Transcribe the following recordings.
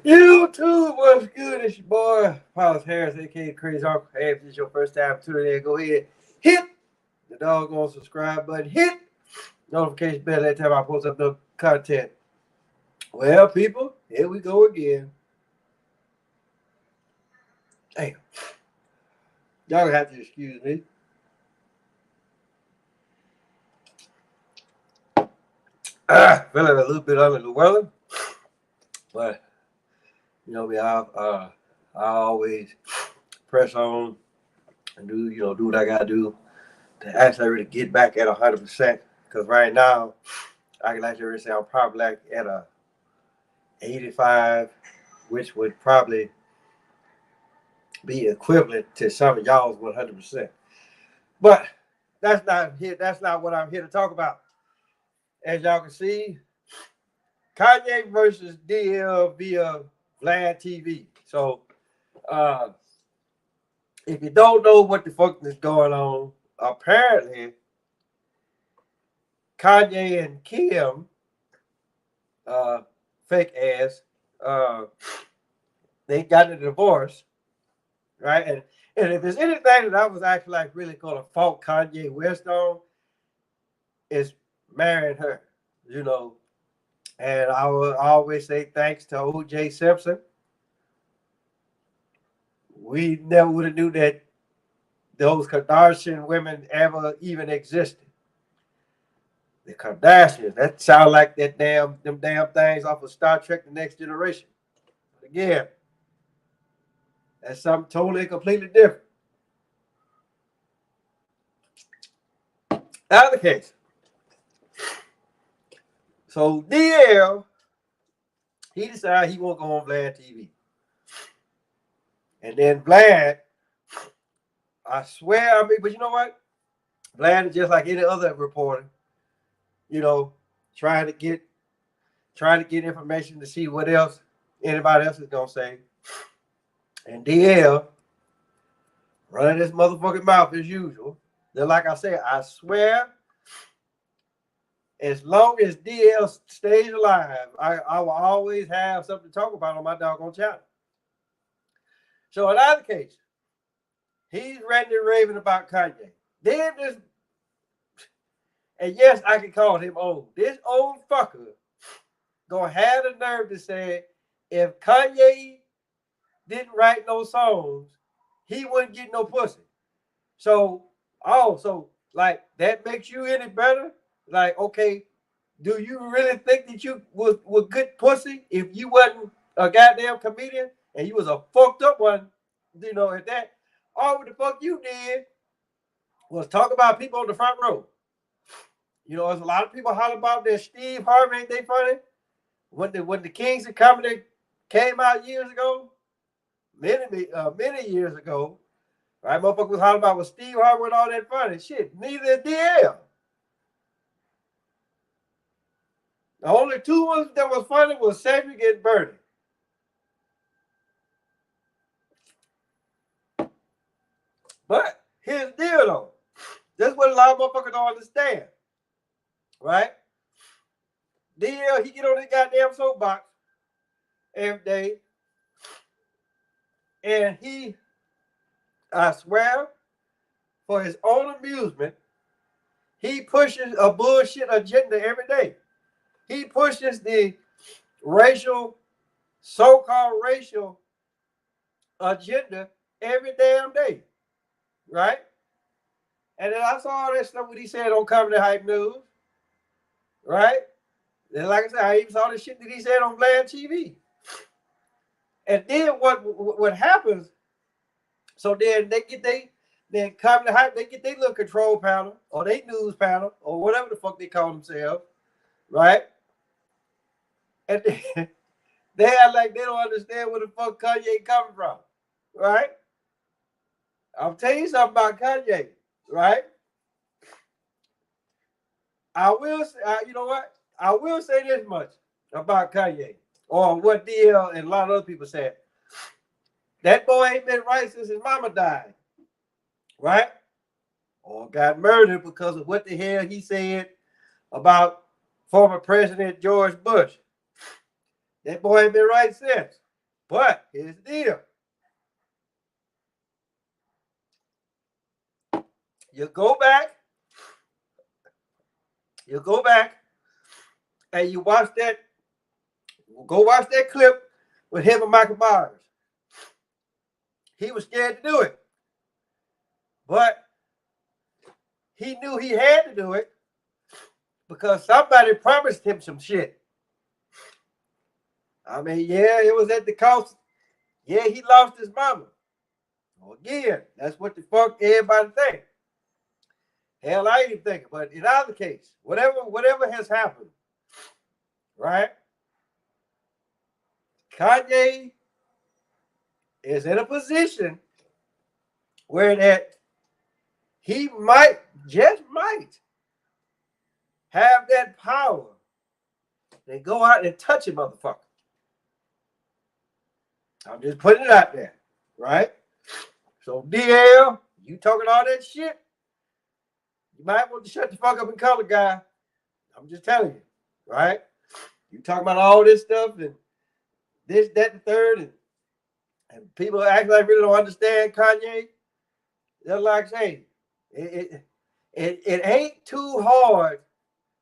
YouTube, what's good? It's your boy, Paulus Harris, aka Crazy Uncle. Hey, if this is your first time tuning in, go ahead, hit the doggone subscribe button, hit notification bell every time I post up the content. Well, people, here we go again. Damn, y'all gonna have to excuse me. Feeling a little bit under the weather, but me, I always press on and do what I gotta do to actually really get back at 100%. Because right now, I can actually really say I'm probably like at a 85, which would probably be equivalent to some of y'all's 100%. But that's not here. That's not what I'm here to talk about. As y'all can see, Kanye versus DL via Vlad TV. So, uh, if you don't know what the fuck is going on, apparently Kanye and Kim, uh, fake ass, uh, they got a divorce, right? And if there's anything that I was actually like really gonna fault Kanye West on, is marrying her, you know. And I will always say thanks to O.J. Simpson. We never would have knew that those Kardashian women ever even existed. The Kardashians, that sound like them damn things off of Star Trek: The Next Generation. But again, that's something totally completely different. Out of the case. So DL, he decided he won't go on Vlad TV. And then Vlad, I swear, but you know what? Vlad is just like any other reporter, you know, trying to get information to see what else anybody else is gonna say. And DL running his motherfucking mouth as usual. Then, like I said, I swear, as long as DL stays alive, I will always have something to talk about on my doggone channel. So in either case, he's ranting and raving about Kanye. Then this, and yes, I can call him old. This old fucker gonna have the nerve to say if Kanye didn't write no songs, he wouldn't get no pussy. So, like that makes you any better? Like, okay, do you really think that you was good pussy if you wasn't a goddamn comedian and you was a fucked up one, at that? All what the fuck you did was talk about people on the front row. There's a lot of people holler about that Steve Harvey, ain't they funny? When the Kings of Comedy came out years ago, many years ago, right? Motherfucker was hollering about with Steve Harvey and all that funny shit. Neither did DL. The only two ones that was funny was Cedric and Bernie. But here's the deal though. This is what a lot of motherfuckers don't understand. Right? DL, he get on his goddamn soapbox every day. And he, I swear, for his own amusement, he pushes a bullshit agenda every day. He pushes the so-called racial agenda every damn day. Right? And then I saw all that stuff what he said on Comedy Hype News. Right? And like I said, I even saw the shit that he said on Vlad TV. And then what happens, so then then Comedy Hype, they get their little control panel or their news panel or whatever the fuck they call themselves, right? And they act like they don't understand where the fuck Kanye coming from, right? I'll tell you something about Kanye, right? I will say, you know what? I will say this much about Kanye, or what DL and a lot of other people said. That boy ain't been right since his mama died, right? Or got murdered because of what the hell he said about former President George Bush. That boy ain't been right since. But here's the deal. You go back and you watch that. Go watch that clip with him and Michael Myers. He was scared to do it, but he knew he had to do it because somebody promised him some shit. I mean, yeah, it was at the cost. Yeah, he lost his mama. Well, again, that's what the fuck everybody think. Hell, I ain't thinking. But in either case, whatever has happened, right? Kanye is in a position where that he might, just might, have that power to go out and touch a motherfucker. I'm just putting it out there, right? So DL, you talking all that shit, you might want to shut the fuck up and color guy. I'm just telling you, right? You talking about all this stuff and this, that, and third, and people act like really don't understand Kanye. They're like, hey, it ain't too hard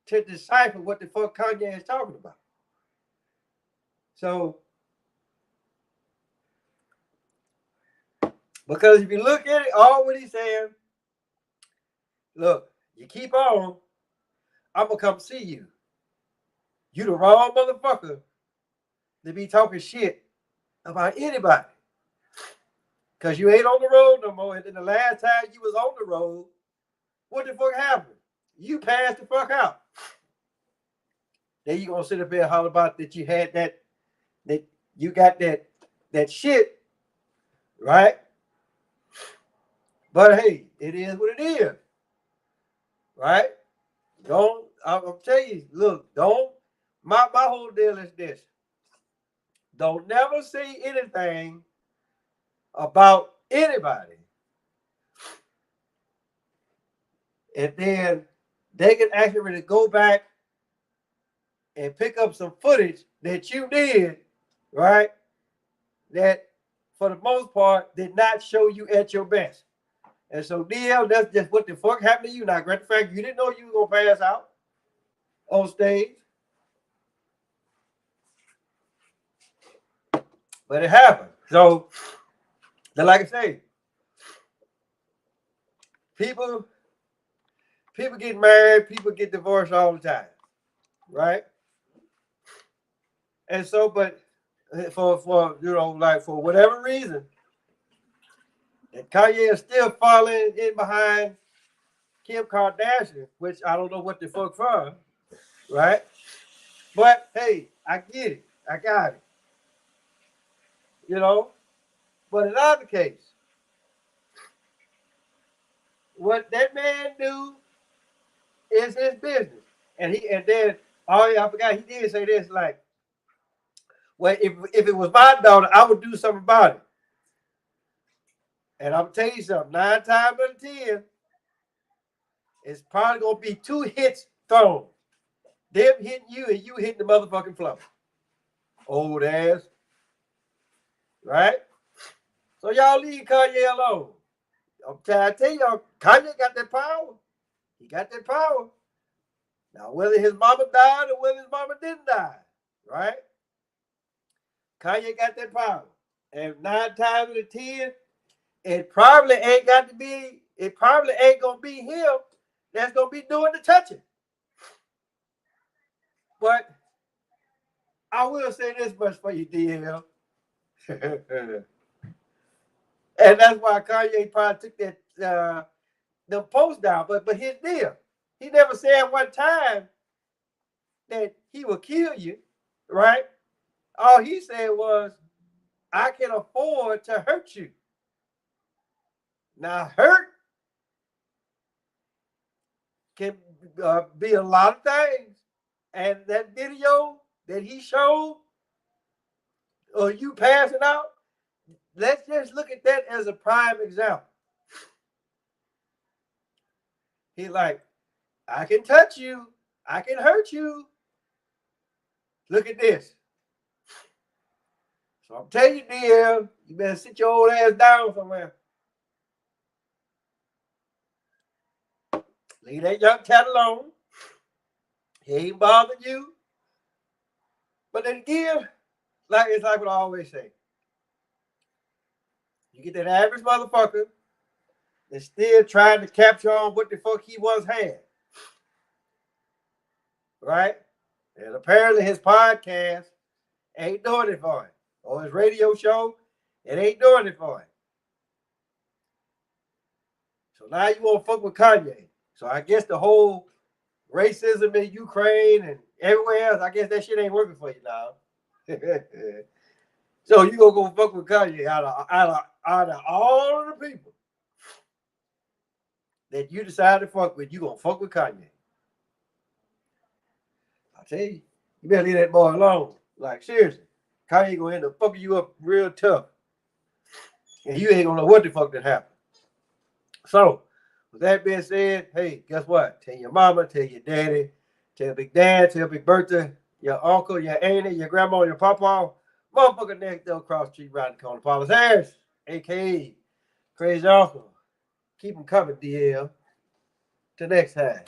to decipher what the fuck Kanye is talking about. So, because if you look at it, all what he's saying, look, you keep on, I'm gonna come see you. You the wrong motherfucker to be talking shit about anybody. Because you ain't on the road no more. And then the last time you was on the road, what the fuck happened? You passed the fuck out. Then you gonna sit up here and holler about that you had that you got that shit, right? But hey, it is what it is. Right? I'm telling you, look, my whole deal is this. Don't never say anything about anybody. And then they can actually go back and pick up some footage that you did, right? That for the most part did not show you at your best. And so DL, that's just what the fuck happened to you. Now, great fact, you didn't know you were gonna pass out on stage. But it happened. So, like I say, people get married, people get divorced all the time, right? And so, but for you know, like for whatever reason, and Kanye is still falling in behind Kim Kardashian, which I don't know what the fuck for, right? But hey, I get it, I got it, you know. But in either case, what that man do is his business, and then oh yeah, I forgot he did say this like. Well, if it was my daughter, I would do something about it. And I'm tell you something, 9 times out of 10, it's probably gonna be 2 hits thrown. Them hitting you and you hitting the motherfucking floor. Old ass. Right? So y'all leave Kanye alone. I'm trying to tell y'all, Kanye got that power. He got that power. Now, whether his mama died or whether his mama didn't die, right? Kanye got that power. And 9 times out of 10, it probably ain't gonna be him that's gonna be doing the touching. But I will say this much for you, DL. And that's why Kanye probably took that the post down. But his deal, he never said one time that he will kill you, right? All he said was, I can afford to hurt you. Now, hurt can be a lot of things. And that video that he showed, or you passing out, let's just look at that as a prime example. He like, I can touch you, I can hurt you. Look at this. So I'm telling you, DL, you better sit your old ass down somewhere. Leave that young cat alone. He ain't bothering you. But then again, it's like what I always say. You get that average motherfucker that's still trying to capture on what the fuck he once had. Right? And apparently his podcast ain't doing it for him. Or his radio show, it ain't doing it for him. So now you want to fuck with Kanye. So I guess the whole racism in Ukraine and everywhere else, I guess that shit ain't working for you now. So you gonna go fuck with Kanye out of all of the people that you decide to fuck with, you gonna fuck with Kanye. I tell you, you better leave that boy alone. Like seriously, Kanye gonna end up fucking you up real tough, and you ain't gonna know what the fuck that happened. So, with that being said, hey, guess what? Tell your mama, tell your daddy, tell Big Dad, tell Big Bertha, your uncle, your auntie, your grandma, your papa, motherfucker next door across the street right in the corner. Paula's Harris, a.k.a. Crazy Uncle. Keep them coming, DL. Till next time.